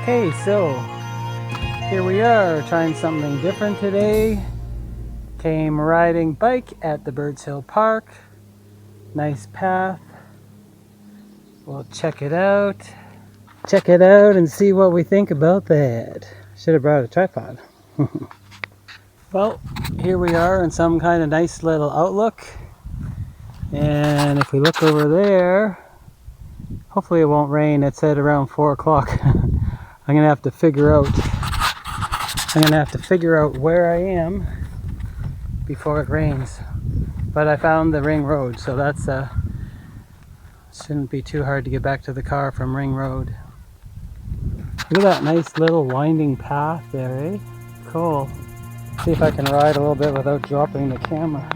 Okay, so here we are trying something different today. Came riding bike at the Birds Hill Park. Nice path. We'll check it out. Check it out and see what we think about that. Should have brought a tripod. Well, here we are in some kind of nice little outlook. And if we look over there, hopefully it won't rain. It's at around 4 o'clock. I'm gonna have to figure out where I am before it rains. But I found the ring road, so that's shouldn't be too hard to get back to the car from Ring Road. Look at that nice little winding path there, eh? Cool. See if I can ride a little bit without dropping the camera.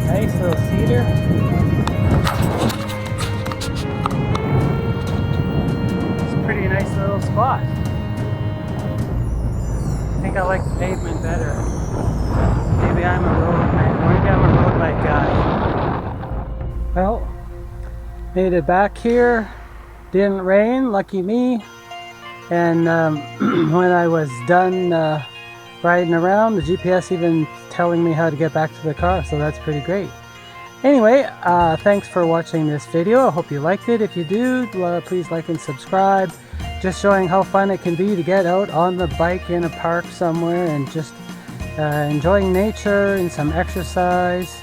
Nice little cedar. It's a pretty nice little spot. I think I like the pavement better. Maybe I'm a road bike guy. Well, made it back here. Didn't rain, lucky me. And when I was done riding around, the GPS even telling me how to get back to the car, so that's pretty great. Anyway, thanks for watching this video. I hope you liked it. If you do, please like and subscribe. Just showing how fun it can be to get out on the bike in a park somewhere and just enjoying nature and some exercise,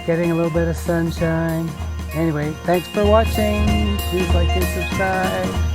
getting a little bit of sunshine. Anyway, thanks for watching. Please like and subscribe.